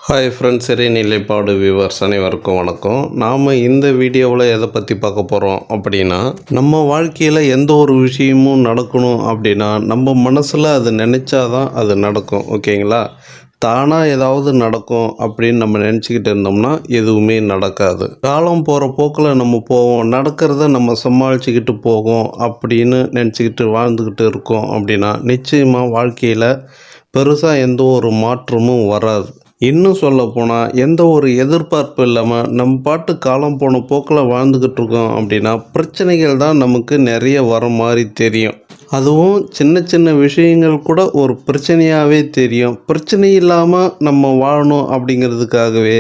Hi friends, நிலைப்பாடு viewers அனைவருக்கும் வணக்கம். நாம் இந்த வீடியோவில் எதை பற்றி பார்க்க போகிறோம் அப்படின்னா, நம்ம வாழ்க்கையில் எந்த ஒரு விஷயமும் நடக்கணும் அப்படின்னா நம்ம மனசில் அது நினச்சாதான் அது நடக்கும். ஓகேங்களா? தானாக ஏதாவது நடக்கும் அப்படின்னு நம்ம நினச்சிக்கிட்டு இருந்தோம்னா எதுவுமே நடக்காது. காலம் போகிற போக்கில் நம்ம போவோம், நடக்கிறத நம்ம சமாளிச்சுக்கிட்டு போகும் அப்படின்னு நினச்சிக்கிட்டு வாழ்ந்துக்கிட்டு இருக்கோம் அப்படின்னா நிச்சயமாக வாழ்க்கையில் பெருசாக எந்த ஒரு மாற்றமும் வராது. இன்னும் சொல்லப்போனால் எந்த ஒரு எதிர்பார்ப்பு இல்லாமல் நம்ம பாட்டு காலம் போன போக்கில் வாழ்ந்துக்கிட்டு இருக்கோம் அப்படின்னா பிரச்சனைகள் தான் நமக்கு நிறைய வர மாதிரி தெரியும். அதுவும் சின்ன சின்ன விஷயங்கள் கூட ஒரு பிரச்சனையாகவே தெரியும். பிரச்சனை இல்லாமல் நம்ம வாழணும் அப்படிங்கிறதுக்காகவே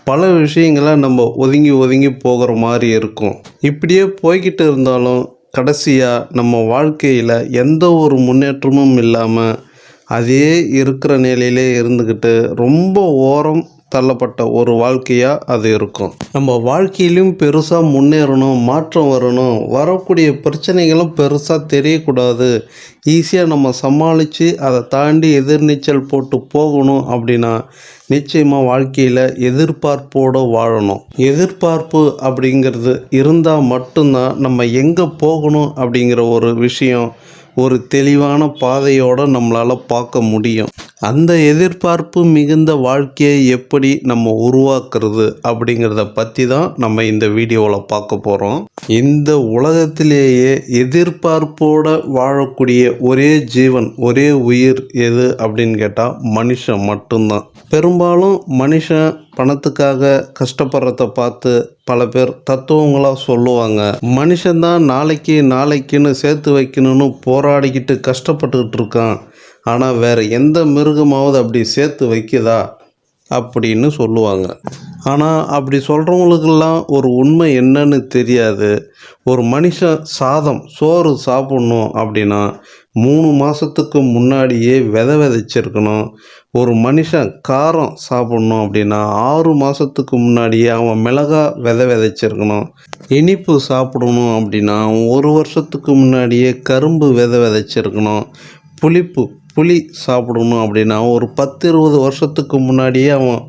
பல விஷயங்களை நம்ம ஒதுங்கி ஒதுங்கி போகிற மாதிரி இருக்கும். இப்படியே போய்கிட்டு இருந்தாலும் கடைசியாக நம்ம வாழ்க்கையில் எந்த ஒரு முன்னேற்றமும் இல்லாமல் அதே இருக்கிற நிலையிலே இருந்துக்கிட்டு ரொம்ப ஓரம் தள்ளப்பட்ட ஒரு வாழ்க்கையாக அது இருக்கும். நம்ம வாழ்க்கையிலும் பெருசாக முன்னேறணும், மாற்றம் வரணும், வரக்கூடிய பிரச்சனைகளும் பெருசாக தெரியக்கூடாது, ஈஸியாக நம்ம சமாளித்து அதை தாண்டி எதிர்நீச்சல் போட்டு போகணும் அப்படின்னா நிச்சயமாக வாழ்க்கையில் எதிர்பார்ப்போடு வாழணும். எதிர்பார்ப்பு அப்படிங்கிறது இருந்தால் மட்டும்தான் நம்ம எங்கே போகணும் அப்படிங்கிற ஒரு விஷயம் ஒரு தெளிவான பாதையோடு நம்மளால் பார்க்க முடியும். அந்த எதிர்பார்ப்பு மிகுந்த வாழ்க்கையை எப்படி நம்ம உருவாக்குறது அப்படிங்கிறத பற்றி தான் நம்ம இந்த வீடியோவில் பார்க்க போகிறோம். இந்த உலகத்திலேயே எதிர்பார்ப்போடு வாழக்கூடிய ஒரே ஜீவன், ஒரே உயிர் எது அப்படின்னு கேட்டால் மனுஷன் மட்டும்தான். பெரும்பாலும் மனுஷன் பணத்துக்காக கஷ்டப்படுறத பார்த்து பல பேர் தத்துவங்களாக சொல்லுவாங்க. மனுஷன்தான் நாளைக்குன்னு சேர்த்து வைக்கணும்னு போராடிக்கிட்டு கஷ்டப்பட்டுக்கிட்டு இருக்கான், ஆனால் வேறு எந்த மிருகமாவது அப்படி சேர்த்து வைக்குதா அப்படின்னு சொல்லுவாங்க. ஆனால் அப்படி சொல்கிறவங்களுக்கெல்லாம் ஒரு உண்மை என்னன்னு தெரியாது. ஒரு மனுஷன் சோறு சாப்பிட்ணும் அப்படின்னா 3 மாதத்துக்கு முன்னாடியே விதைச்சிருக்கணும். ஒரு மனுஷன் காரம் சாப்பிட்ணும் அப்படின்னா 6 மாதத்துக்கு முன்னாடியே அவன் மிளகாய் விதைச்சிருக்கணும். இனிப்பு சாப்பிடணும் அப்படின்னா 1 வருஷத்துக்கு முன்னாடியே கரும்பு விதைச்சிருக்கணும். புளி சாப்பிடணும் அப்படின்னா ஒரு 10-20 வருஷத்துக்கு முன்னாடியே அவன்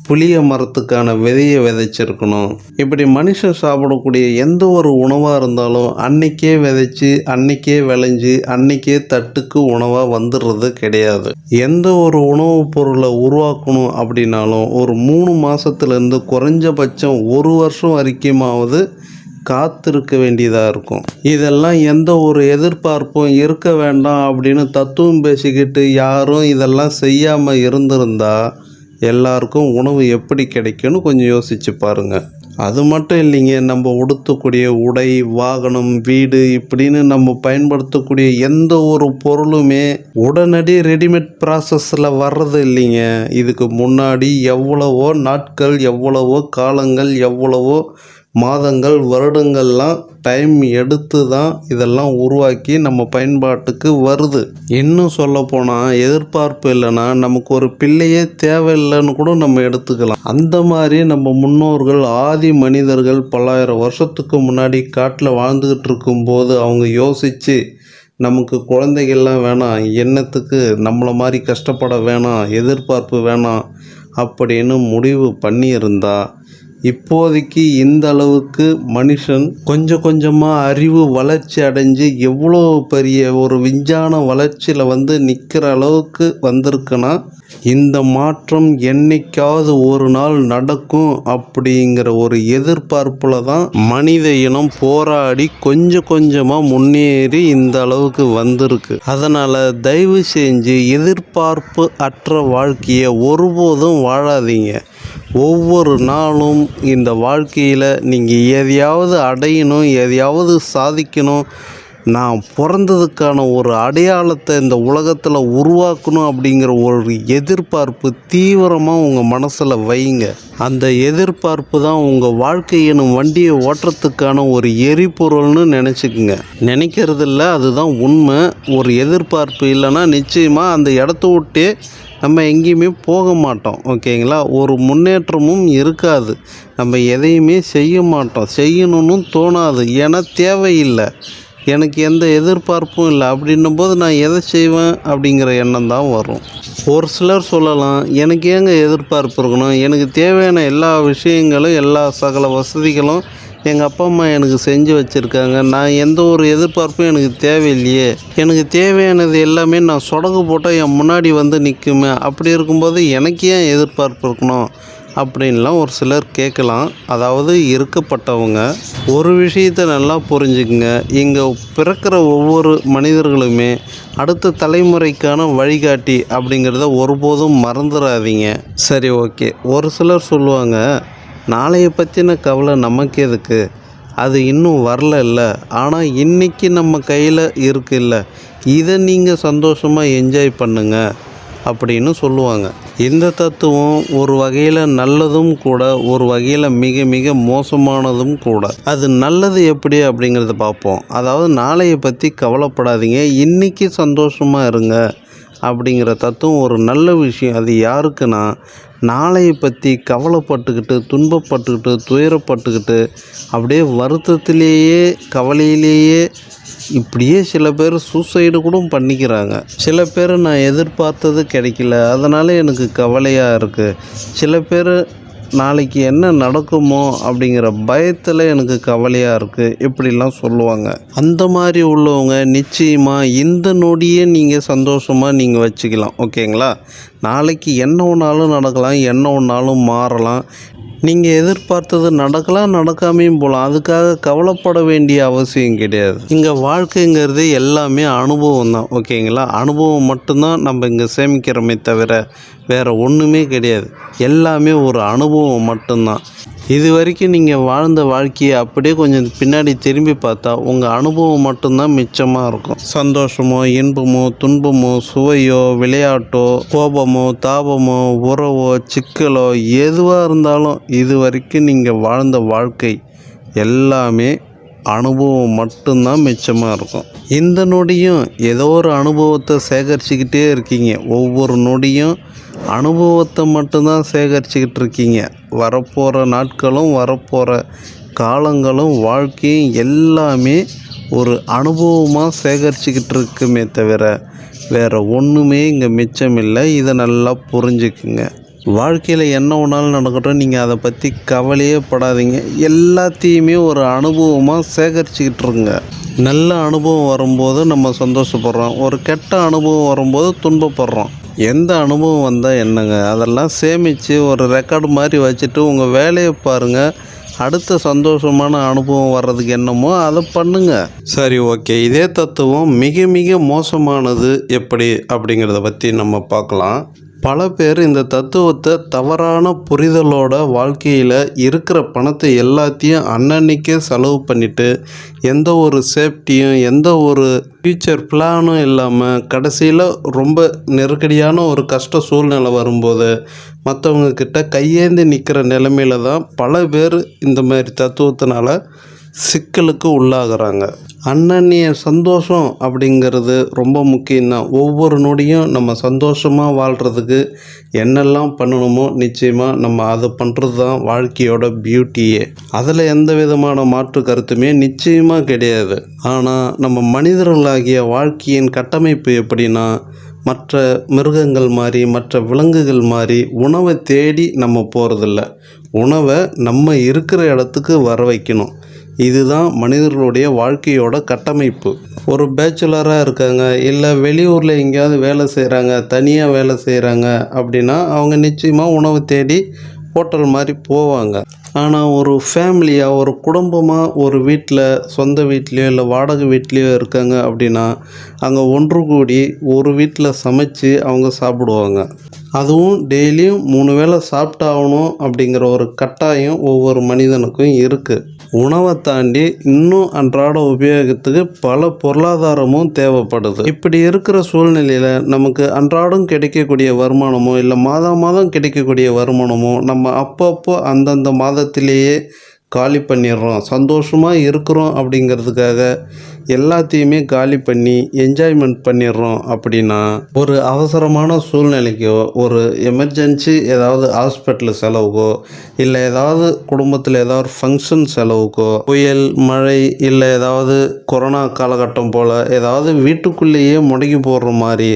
புளிய மரத்துக்கான விதையை விதைச்சிருக்கணும். இப்படி மனுஷன் சாப்பிடக்கூடிய எந்த ஒரு உணவாக இருந்தாலும் அன்னைக்கே விதைச்சி அன்னைக்கே விளைஞ்சி அன்னைக்கே தட்டுக்கு உணவாக வந்துடுறது கிடையாது. எந்த ஒரு உணவுப் பொருளை உருவாக்கணும் அப்படின்னாலும் ஒரு 3 மாதத்துலேருந்து குறைஞ்சபட்சம் 1 வருஷம் வரைக்குமாவது காத்திருக்க வேண்டியதாக இருக்கும். இதெல்லாம் எந்த ஒரு எதிர்பார்ப்பும் இருக்க வேண்டாம் அப்படின்னு தத்துவம் பேசிக்கிட்டு யாரும் இதெல்லாம் செய்யாமல் இருந்திருந்தா எல்லாருக்கும் உணவு எப்படி கிடைக்கும்னு கொஞ்சம் யோசித்து பாருங்கள். அது மட்டும் இல்லைங்க, நம்ம உடுத்தக்கூடிய உடை, வாகனம், வீடு இப்படின்னு நம்ம பயன்படுத்தக்கூடிய எந்த ஒரு பொருளுமே உடனடி ரெடிமேட் ப்ராசஸில் வர்றது இல்லைங்க. இதுக்கு முன்னாடி எவ்வளவோ நாட்கள், எவ்வளவோ காலங்கள், எவ்வளவோ மாதங்கள், வருடங்கள்லாம் டைம் எடுத்து தான் இதெல்லாம் உருவாக்கி நம்ம பயன்பாட்டுக்கு வருது. இன்னும் சொல்லப்போனால் எதிர்பார்ப்பு இல்லைன்னா நமக்கு ஒரு பிள்ளையே தேவையில்லைன்னு கூட நம்ம எடுத்துக்கலாம். அந்த மாதிரி நம்ம முன்னோர்கள், ஆதி மனிதர்கள் பல்லாயிரம் வருஷத்துக்கு முன்னாடி காட்டில் வாழ்ந்துக்கிட்டு இருக்கும்போது அவங்க யோசித்து நமக்கு குழந்தைகள்லாம் வேணாம், என்னத்துக்கு நம்மளை மாதிரி கஷ்டப்பட வேணாம், எதிர்பார்ப்பு வேணாம் அப்படின்னு முடிவு பண்ணியிருந்தா இப்போதைக்கு இந்த அளவுக்கு மனுஷன் கொஞ்சம் கொஞ்சமாக அறிவு வளர்ச்சி அடைஞ்சு எவ்வளோ பெரிய ஒரு விஞ்ஞான வளர்ச்சியில் நிற்கிற அளவுக்கு வந்திருக்குன்னா இந்த மாற்றம் என்னைக்காவது ஒரு நாள் நடக்கும் அப்படிங்கிற ஒரு எதிர்பார்ப்பில் தான் மனித இனம் போராடி கொஞ்சம் கொஞ்சமாக முன்னேறி இந்த அளவுக்கு வந்திருக்கு. அதனால் தயவு செஞ்சு எதிர்பார்ப்பு அற்ற வாழ்க்கையை ஒருபோதும் வாழாதீங்க. ஒவ்வொரு நாளும் இந்த வாழ்க்கையில் நீங்கள் எதையாவது அடையணும், எதையாவது சாதிக்கணும், நான் பிறந்ததுக்கான ஒரு அடையாளத்தை இந்த உலகத்தில் உருவாக்கணும் அப்படிங்கிற ஒரு எதிர்பார்ப்பு தீவிரமாக உங்கள் மனசில் வைங்க. அந்த எதிர்பார்ப்பு தான் உங்கள் வாழ்க்கை எனும் வண்டியை ஓட்டுறதுக்கான ஒரு எரிபொருள்னு நினச்சிக்கோங்க. நினைக்கிறதில்ல, அதுதான் உண்மை. ஒரு எதிர்பார்ப்பு இல்லைன்னா நிச்சயமாக அந்த இடத்த விட்டே நம்ம எங்கேயுமே போக மாட்டோம். ஓகேங்களா? ஒரு முன்னேற்றமும் இருக்காது. நம்ம எதையுமே செய்ய மாட்டோம், செய்யணும்னு தோணாது, ஏன்னா தேவையில்லை. எனக்கு எந்த எதிர்பார்ப்பும் இல்லை. அப்படின்னும் போது நான் எதை செய்வேன் அப்படிங்கிற எண்ணம் தான் வரும். ஒரு சிலர் சொல்லலாம், எனக்கு ஏங்க எதிர்பார்ப்பு இருக்கணும், எனக்கு தேவையான எல்லா விஷயங்களும் எல்லா சகல வசதிகளும் எங்கள் அப்பா அம்மா எனக்கு செஞ்சு வச்சுருக்காங்க, நான் எந்த ஒரு எதிர்பார்ப்பும் எனக்கு தேவையில்லையே, எனக்கு தேவையானது எல்லாமே நான் சொடகு போட்டால் என் முன்னாடி வந்து நிற்குமே, அப்படி இருக்கும்போது எனக்கு ஏன் எதிர்பார்ப்பு இருக்கணும் அப்படின்லாம் ஒரு சிலர் கேட்கலாம். அதாவது இருக்கப்பட்டவங்க ஒரு விஷயத்தை நல்லா புரிஞ்சுக்குங்க, இங்கே பிறக்கிற ஒவ்வொரு மனிதர்களுமே அடுத்த தலைமுறைக்கான வழிகாட்டி அப்படிங்கிறத ஒருபோதும் மறந்துடாதீங்க. சரி, ஓகே. ஒரு சிலர் சொல்லுவாங்க, நாளைய பற்றின கவலை நமக்கு எதுக்கு, அது இன்னும் வரல, ஆனால் இன்றைக்கி நம்ம கையில் இருக்குல்ல, இதை நீங்கள் சந்தோஷமாக என்ஜாய் பண்ணுங்க அப்படின்னு சொல்லுவாங்க. இந்த தத்துவம் ஒரு வகையில் நல்லதும் கூட, ஒரு வகையில் மிக மிக மோசமானதும் கூட. அது நல்லது எப்படி அப்படிங்கிறத பார்ப்போம். அதாவது நாளைய பற்றி கவலைப்படாதீங்க, இன்றைக்கி சந்தோஷமாக இருங்க அப்படிங்கிற தத்துவம் ஒரு நல்ல விஷயம். அது யாருக்குன்னா, நாளைய பற்றி கவலைப்பட்டுக்கிட்டு துன்பப்பட்டுக்கிட்டு துயரப்பட்டுக்கிட்டு அப்படியே வருத்தத்திலேயே கவலையிலேயே இப்படியே சில பேர் சூசைடு கூட பண்ணிக்கிறாங்க. சில பேர் நான் எதிர்பார்த்தது கிடைக்கல, அதனால் எனக்கு கவலையாக இருக்குது. சில பேர் நாளைக்கு என்ன நடக்குமோ அப்படிங்கிற பயத்தில் எனக்கு கவலையாக இருக்குது இப்படிலாம் சொல்லுவாங்க. அந்த மாதிரி உள்ளவங்க நிச்சயமாக இந்த நொடியே நீங்கள் சந்தோஷமாக நீங்கள் வச்சுக்கலாம். ஓகேங்களா? நாளைக்கு என்ன ஒன்றாலும் நடக்கலாம், என்ன ஒன்றாலும் மாறலாம். நீங்கள் எதிர்பார்த்தது நடக்கலாம், நடக்காமையும் போகலாம். அதுக்காக கவலைப்பட வேண்டிய அவசியம் கிடையாது. இங்கே வாழ்க்கைங்கிறது எல்லாமே அனுபவம் தான். ஓகேங்களா? அனுபவம் மட்டும்தான் நம்ம இங்கே சேமிக்கிறோமே தவிர வேறு ஒன்றுமே கிடையாது. எல்லாமே ஒரு அனுபவம் மட்டும்தான். இது வரைக்கும் நீங்கள் வாழ்ந்த வாழ்க்கையை அப்படியே கொஞ்சம் பின்னாடி திரும்பி பார்த்தா உங்கள் அனுபவம் மட்டும்தான் மிச்சமாக இருக்கும். சந்தோஷமோ இன்பமோ துன்பமோ சுவையோ விளையாட்டோ கோபமோ தாபமோ உறவோ சிக்கலோ எதுவாக இருந்தாலும் இது வரைக்கும் நீங்கள் வாழ்ந்த வாழ்க்கை எல்லாமே அனுபவம் மட்டும்தான் மிச்சமாக இருக்கும். இந்த நொடியும் ஏதோ ஒரு அனுபவத்தை சேகரிச்சுக்கிட்டே இருக்கீங்க. ஒவ்வொரு நொடியும் அனுபவத்தை மட்டும்தான் சேகரிச்சுக்கிட்டு இருக்கீங்க. வரப்போகிற நாட்களும் வரப்போகிற காலங்களும் வாழ்க்கையும் எல்லாமே ஒரு அனுபவமாக சேகரிச்சுக்கிட்டு இருக்குமே தவிர வேறு ஒன்றுமே இங்கே மிச்சம் இல்லை. இதை நல்லா புரிஞ்சுக்குங்க. வாழ்க்கையில் என்ன ஒன்றாலும் நடக்கட்டும், நீங்கள் அதை பற்றி கவலையே படாதீங்க. எல்லாத்தையுமே ஒரு அனுபவமாக சேகரிச்சுக்கிட்டு இருங்க. நல்ல அனுபவம் வரும்போது நம்ம சந்தோஷப்படுறோம், ஒரு கெட்ட அனுபவம் வரும்போது துன்பப்படுறோம். எந்த அனுபவம் வந்தால் என்னங்க, அதெல்லாம் சேமித்து ஒரு ரெக்கார்டு மாதிரி வச்சுட்டு உங்கள் வேலையை பாருங்கள். அடுத்த சந்தோஷமான அனுபவம் வர்றதுக்கு என்னமோ அதை பண்ணுங்கள். சரி, ஓகே. இதே தத்துவம் மிக மிக மோசமானது எப்படி அப்படிங்கிறத பற்றி நம்ம பார்க்கலாம். பல பேர் இந்த தத்துவத்தை தவறான புரிதலோட வாழ்க்கையில் இருக்கிற பணத்தை எல்லாத்தையும் அன்னன்னைக்கே செலவு பண்ணிவிட்டு எந்த ஒரு சேஃப்டியும் எந்த ஒரு ஃப்யூச்சர் பிளானும் இல்லாமல் கடைசியில் ரொம்ப நெருக்கடியான ஒரு கஷ்ட சூழ்நிலை வரும்போது மற்றவங்கக்கிட்ட கையேந்தி நிற்கிற நிலைமையில தான் பல பேர் இந்த மாதிரி தத்துவத்தினால சிக்கலுக்கு உள்ளாகிறாங்க. அன்னன்னிய சந்தோஷம் அப்படிங்கிறது ரொம்ப முக்கியம்தான். ஒவ்வொரு நொடியும் நம்ம சந்தோஷமாக வாழ்கிறதுக்கு என்னெல்லாம் பண்ணணுமோ நிச்சயமாக நம்ம அதை பண்ணுறது தான் வாழ்க்கையோட பியூட்டியே. அதில் எந்த விதமான மாற்று கருத்துமே நிச்சயமாக கிடையாது. ஆனால் நம்ம மனிதர்களாகிய வாழ்க்கையின் கட்டமைப்பு எப்படின்னா, மற்ற மிருகங்கள் மாதிரி மற்ற விலங்குகள் மாதிரி உணவை தேடி நம்ம போகிறதில்ல. உணவை நம்ம இருக்கிற இடத்துக்கு வர வைக்கணும். இதுதான் மனிதர்களுடைய வாழ்க்கையோட கட்டமைப்பு. ஒரு பேச்சுலராக இருக்காங்க, இல்லை வெளியூரில் எங்கேயாவது வேலை செய்கிறாங்க, தனியாக வேலை செய்கிறாங்க அப்படின்னா அவங்க நிச்சயமாக உணவு தேடி ஹோட்டல் மாதிரி போவாங்க. ஆனால் ஒரு ஃபேமிலியாக ஒரு குடும்பமாக ஒரு வீட்டில் சொந்த வீட்லேயோ இல்லை வாடகை வீட்லேயோ இருக்காங்க அப்படின்னா அங்கே ஒன்று கூடி ஒரு வீட்டில் சமைச்சு அவங்க சாப்பிடுவாங்க. அதுவும் டெய்லியும் 3 வேளை சாப்பிட்டாகணும் அப்படிங்கிற ஒரு கட்டாயம் ஒவ்வொரு மனிதனுக்கும் இருக்குது. உணவை தாண்டி இன்னும் அன்றாட உபயோகத்துக்கு பல பொருளாதாரமும் தேவைப்படுது. இப்படி இருக்கிற சூழ்நிலையில் நமக்கு அன்றாடம் கிடைக்கக்கூடிய வருமானமோ இல்லை மாதம் கிடைக்கக்கூடிய வருமானமோ நம்ம அப்பப்போ அந்தந்த மாதத்திலேயே காலி பண்ணிடுறோம், சந்தோஷமாக இருக்கிறோம் அப்படிங்கிறதுக்காக எல்லாத்தையுமே காலி பண்ணி என்ஜாய்மெண்ட் பண்ணிடுறோம் அப்படின்னா, ஒரு அவசரமான சூழ்நிலைக்கோ, ஒரு எமர்ஜென்சி ஏதாவது ஹாஸ்பிட்டல் செலவுக்கோ, இல்லை ஏதாவது குடும்பத்தில் ஏதாவது ஃபங்க்ஷன் செலவுக்கோ, புயல் மழை இல்லை ஏதாவது கொரோனா காலகட்டம் போல் ஏதாவது வீட்டுக்குள்ளேயே முடங்கி போடுற மாதிரி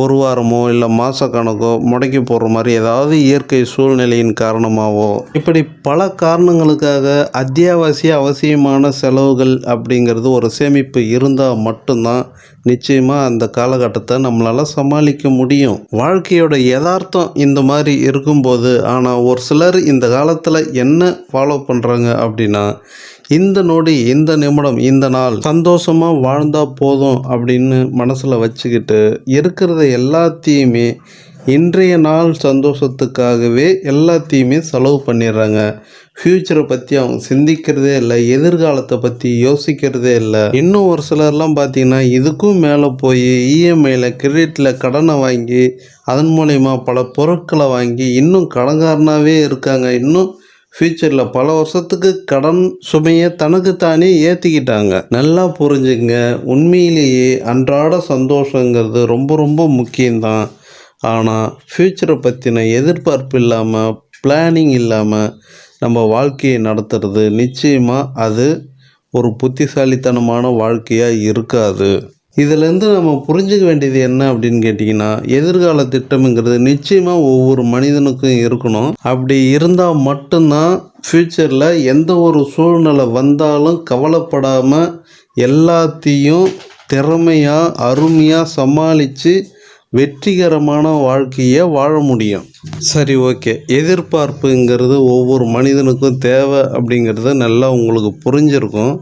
ஒரு வாரமோ இல்லை மாதக்கணக்கோ முடக்கி போடுற மாதிரி ஏதாவது இயற்கை சூழ்நிலையின் காரணமாகவோ, இப்படி பல காரணங்களுக்காக அத்தியாவசிய அவசியமான செலவுகள் அப்படிங்கிறது ஒரு சேமிப்பு இருந்தால் மட்டும்தான் நிச்சயமாக அந்த காலகட்டத்தை நம்மளால் சமாளிக்க முடியும். வாழ்க்கையோட யதார்த்தம் இந்த மாதிரி இருக்கும்போது, ஆனால் ஒரு சிலர் இந்த காலத்தில் என்ன ஃபாலோ பண்ணுறாங்க அப்படின்னா, இந்த நொடி, இந்த நிமிடம், இந்த நாள் சந்தோஷமாக வாழ்ந்தால் போதும் அப்படின்னு மனசில் வச்சுக்கிட்டு இருக்கிறத எல்லாத்தையுமே இன்றைய நாள் சந்தோஷத்துக்காகவே எல்லாத்தையுமே செலவு பண்ணிடுறாங்க. ஃப்யூச்சரை பற்றி அவங்க சிந்திக்கிறதே இல்லை, எதிர்காலத்தை பற்றி யோசிக்கிறதே இல்லை. இன்னும் ஒரு சிலர்லாம் பார்த்திங்கன்னா இதுக்கும் மேலே போய் இஎம்ஐயில் கிரெடிட்டில் கடனை வாங்கி அதன் மூலயமா பல பொருட்களை வாங்கி இன்னும் கடன்காரனாகவே இருக்காங்க. இன்னும் ஃப்யூச்சரில் பல வருஷத்துக்கு கடன் சுமையை தனக்குத்தானே ஏற்றிக்கிட்டாங்க. நல்லா புரிஞ்சுங்க, உண்மையிலேயே அன்றாட சந்தோஷங்கிறது ரொம்ப ரொம்ப முக்கியம்தான். ஆனால் ஃப்யூச்சரை பற்றின எதிர்பார்ப்பு இல்லாமல், பிளானிங் இல்லாமல் நம்ம வாழ்க்கையை நடத்துறது நிச்சயமாக அது ஒரு புத்திசாலித்தனமான வாழ்க்கையாக இருக்காது. இதிலேருந்து நம்ம புரிஞ்சுக்க வேண்டியது என்ன அப்படின்னு கேட்டிங்கன்னா, எதிர்கால திட்டம்ங்கிறது நிச்சயமாக ஒவ்வொரு மனிதனுக்கும் இருக்கணும். அப்படி இருந்தால் மட்டும்தான் ஃப்யூச்சரில் எந்த ஒரு சூழ்நிலை வந்தாலும் கவலைப்படாமல் எல்லாத்தையும் திறமையாக அருமையாக சமாளித்து வெற்றிகரமான வாழ்க்கையை வாழ முடியும். சரி, ஓகே. எதிர்பார்ப்புங்கிறது ஒவ்வொரு மனிதனுக்கும் தேவை அப்படிங்கிறது நல்லா உங்களுக்கு புரிஞ்சிருக்கும்.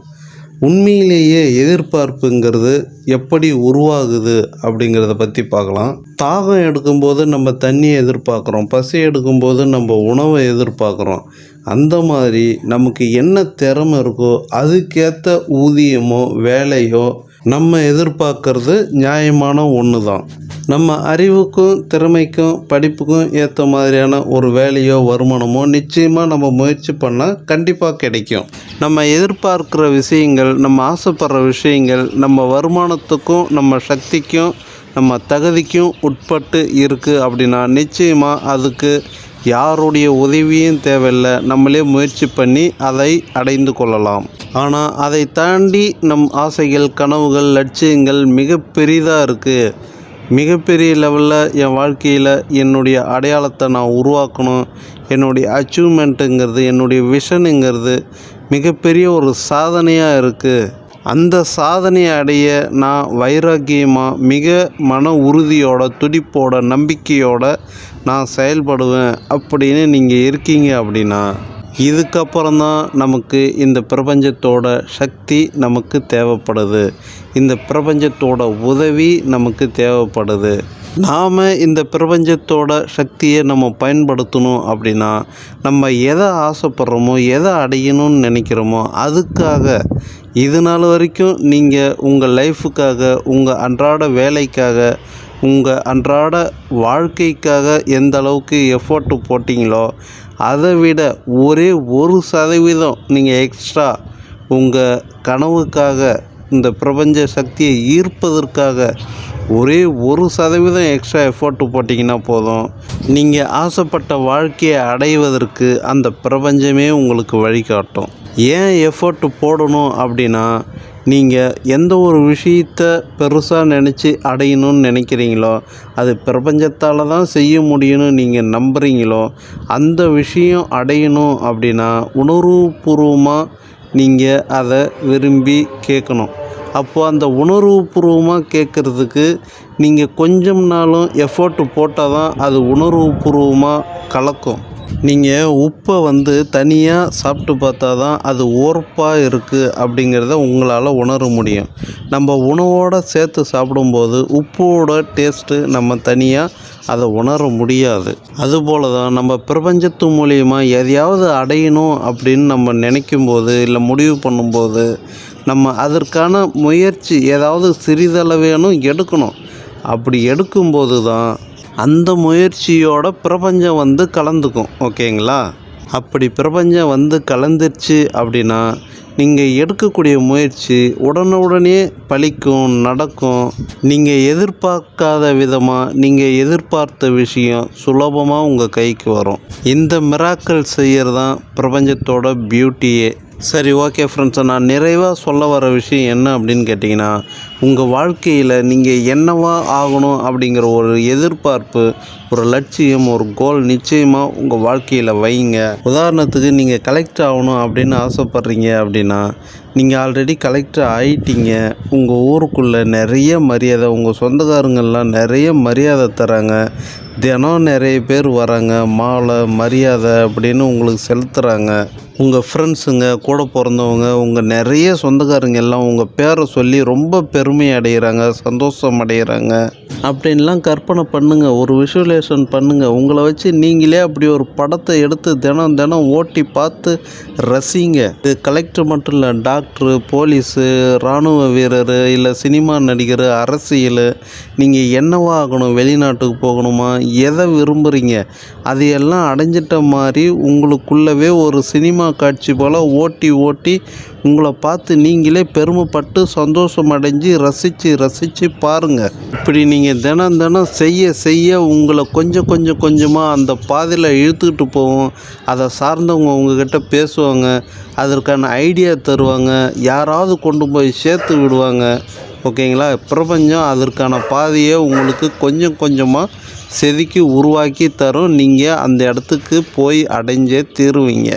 உண்மையிலேயே எதிர்பார்ப்புங்கிறது எப்படி உருவாகுது அப்படிங்கிறத பற்றி பார்க்கலாம். தாகம் எடுக்கும்போது நம்ம தண்ணியை எதிர்பார்க்குறோம், பசி எடுக்கும்போது நம்ம உணவை எதிர்பார்க்குறோம். அந்த மாதிரி நமக்கு என்ன திறமை இருக்கோ அதுக்கேற்ற ஊதியமோ வேலையோ நம்ம எதிர்பார்க்கறது நியாயமான ஒன்று தான். நம்ம அறிவுக்கும் திறமைக்கும் படிப்புக்கும் ஏற்ற மாதிரியான ஒரு வேலையோ வருமானமோ நிச்சயமாக நம்ம முயற்சி பண்ணால் கண்டிப்பாக கிடைக்கும். நம்ம எதிர்பார்க்குற விஷயங்கள், நம்ம ஆசைப்படுற விஷயங்கள் நம்ம வருமானத்துக்கும் நம்ம சக்திக்கும் நம்ம தகுதிக்கும் உட்பட்டு இருக்குது அப்படின்னா நிச்சயமாக அதுக்கு யாருடைய உதவியும் தேவையில்லை, நம்மளே முயற்சி பண்ணி அதை அடைந்து கொள்ளலாம். ஆனால் அதை தாண்டி நம் ஆசைகள், கனவுகள், லட்சியங்கள் மிக பெரிதாக இருக்குது. மிகப்பெரிய லெவலில் என் வாழ்க்கையில் என்னுடைய அடையாளத்தை நான் உருவாக்கணும், என்னுடைய அச்சீவ்மெண்ட்டுங்கிறது, என்னுடைய விஷனுங்கிறது மிகப்பெரிய ஒரு சாதனையாக இருக்குது. அந்த சாதனையை அடைய நான் வைராக்கியமாக மிக மன உறுதியோட, துடிப்போட, நம்பிக்கையோட நான் செயல்படுவேன் அப்படின்னு நீங்கள் இருக்கீங்க அப்படின்னா, இதுக்கப்புறம்தான் நமக்கு இந்த பிரபஞ்சத்தோட சக்தி நமக்கு தேவைப்படுது, இந்த பிரபஞ்சத்தோட உதவி நமக்கு தேவைப்படுது. நாம் இந்த பிரபஞ்சத்தோட சக்தியை நம்ம பயன்படுத்தணும் அப்படின்னா, நம்ம எதை ஆசைப்படுறோமோ, எதை அடையணும்னு நினைக்கிறோமோ அதுக்காக இது நாள் வரைக்கும் நீங்கள் உங்கள் லைஃபுக்காக, உங்கள் அன்றாட வேலைக்காக, உங்கள் அன்றாட வாழ்க்கைக்காக எந்த அளவுக்கு எஃபோர்ட்டு போட்டிங்களோ அதை விட ஒரே 1% நீங்கள் எக்ஸ்ட்ரா உங்கள் கனவுக்காக, இந்த பிரபஞ்ச சக்தியை ஈர்ப்பதற்காக ஒரே 1% எக்ஸ்ட்ரா எஃபோர்ட்டு போட்டிங்கன்னா போதும், நீங்கள் ஆசைப்பட்ட வாழ்க்கையை அடைவதற்கு அந்த பிரபஞ்சமே உங்களுக்கு வழிகாட்டும். ஏன் எஃபோர்ட்டு போடணும் அப்படின்னா, நீங்கள் எந்த ஒரு விஷயத்தை பெருசாக நினச்சி அடையணும்னு நினைக்கிறீங்களோ அது பிரபஞ்சத்தால் தான் செய்ய முடியும்னு நீங்கள் நம்புகிறீங்களோ அந்த விஷயம் அடையணும் அப்படின்னா உணர்வுபூர்வமாக நீங்கள் அதை விரும்பி கேட்கணும். அப்போது அந்த உணர்வுபூர்வமாக கேட்குறதுக்கு நீங்கள் கொஞ்சம் நாளும் எஃபோர்ட்டு போட்டால் தான் அது உணர்வுபூர்வமாக கலக்கும். நீங்கள் உப்பை தனியாக சாப்பிட்டு பார்த்தா தான் அது உரப்பாக இருக்குது அப்படிங்கிறத உங்களால் உணர முடியும். நம்ம உணவோடு சேர்த்து சாப்பிடும்போது உப்போட டேஸ்ட்டு நம்ம தனியாக அதை உணர முடியாது. அதுபோல தான் நம்ம பிரபஞ்சத்து மூலிமா எதையாவது அடையணும் அப்படின்னு நம்ம நினைக்கும்போது, இல்லை முடிவு பண்ணும்போது, நம்ம அதற்கான முயற்சி ஏதாவது சிறிதளவேனும் எடுக்கணும். அப்படி எடுக்கும்போது தான் அந்த முயற்சியோட பிரபஞ்சம் கலந்துக்கும். ஓகேங்களா? அப்படி பிரபஞ்சம் வந்து கலந்துருச்சு அப்படின்னா நீங்கள் எடுக்கக்கூடிய முயற்சி உடனுடனே பலிக்கும், நடக்கும். நீங்கள் எதிர்பார்க்காத விதமாக நீங்கள் எதிர்பார்த்த விஷயம் சுலபமாக உங்கள் கைக்கு வரும். இந்த மிராக்கிள் செய்கிறது தான் பிரபஞ்சத்தோட பியூட்டியே. சரி, ஓகே ஃப்ரெண்ட்ஸ், நான் நிறைவாக சொல்ல வர விஷயம் என்ன அப்படின்னு கேட்டிங்கன்னா, உங்கள் வாழ்க்கையில் நீங்கள் என்னவா ஆகணும் அப்படிங்கிற ஒரு எதிர்பார்ப்பு, ஒரு லட்சியம், ஒரு கோல் நிச்சயமாக உங்கள் வாழ்க்கையில் வைங்க. உதாரணத்துக்கு நீங்கள் கலெக்டர் ஆகணும் அப்படின்னு ஆசைப்பட்றீங்க அப்படின்னா, நீங்கள் ஆல்ரெடி கலெக்டர் ஆகிட்டீங்க. உங்கள் ஊருக்குள்ளே நிறைய மரியாதை, உங்கள் சொந்தக்காரங்கள்லாம் நிறைய மரியாதை தராங்க. தினம் நிறைய பேர் வராங்க, மாலை மரியாதை அப்படின்னு உங்களுக்கு செலுத்துகிறாங்க. உங்கள் ஃப்ரெண்ட்ஸுங்க, கூட பிறந்தவங்க, உங்கள் நிறைய சொந்தக்காரங்க எல்லாம் உங்கள் பேரை சொல்லி ரொம்ப பெருமை அடைகிறாங்க, சந்தோஷம் அடைகிறாங்க அப்படின்லாம் கற்பனை பண்ணுங்கள். ஒரு விஷுவலேஷன் பண்ணுங்கள். உங்களை வச்சு நீங்களே அப்படி ஒரு படத்தை எடுத்து தினம் தினம் ஓட்டி பார்த்து ரசிங்க. இது கலெக்டர் மட்டும் இல்லை, டாக்டரு, போலீஸு, இராணுவ வீரர், இல்லை சினிமா நடிகர், அரசியல், நீங்கள் என்னவா ஆகணும், வெளிநாட்டுக்கு போகணுமா, எதை விரும்புகிறீங்க அதையெல்லாம் அடைஞ்சிட்ட மாதிரி உங்களுக்குள்ளவே ஒரு சினிமா காட்சி போல் ஓட்டி ஓட்டி உங்களை பார்த்து நீங்களே பெருமைப்பட்டு சந்தோஷம் அடைஞ்சு ரசித்து பாருங்கள். இப்படி நீங்கள் தினம் தினம் செய்ய உங்களை கொஞ்சமாக அந்த பாதையில் இழுத்துக்கிட்டு போவோம். அதை சார்ந்தவங்க உங்ககிட்ட பேசுவாங்க, அதற்கான ஐடியா தருவாங்க, யாராவது கொண்டு போய் சேர்த்து விடுவாங்க. ஓகேங்களா? பிரபஞ்சம் அதற்கான பாதையை உங்களுக்கு கொஞ்சமாக செதுக்கி உருவாக்கி தரும். நீங்கள் அந்த இடத்துக்கு போய் அடைஞ்சே தீருவீங்க.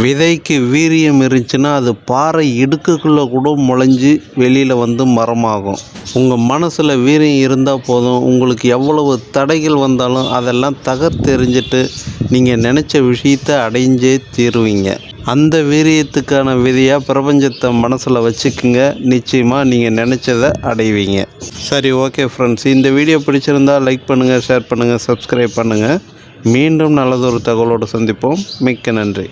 விதைக்கு வீரியம் இருந்துச்சுன்னா அது பாறை இடுக்குக்குள்ளே கூட முளைஞ்சி வெளியில் வந்து மரமாகும். உங்கள் மனசில் வீரியம் இருந்தால் போதும், உங்களுக்கு எவ்வளவு தடைகள் வந்தாலும் அதெல்லாம் தகர்த்தெறிஞ்சிட்டு நீங்கள் நினச்ச விஷயத்தை அடைஞ்சே தீருவீங்க. அந்த வீரியத்துக்கான விதையாக பிரபஞ்சத்தை மனசில் வச்சுக்குங்க. நிச்சயமாக நீங்கள் நினச்சதை அடைவீங்க. சரி, ஓகே ஃப்ரெண்ட்ஸ், இந்த வீடியோ பிடிச்சிருந்தால் லைக் பண்ணுங்கள், ஷேர் பண்ணுங்கள், சப்ஸ்கிரைப் பண்ணுங்கள். மீண்டும் நல்லதொரு தகவலோடு சந்திப்போம். மிக்க நன்றி.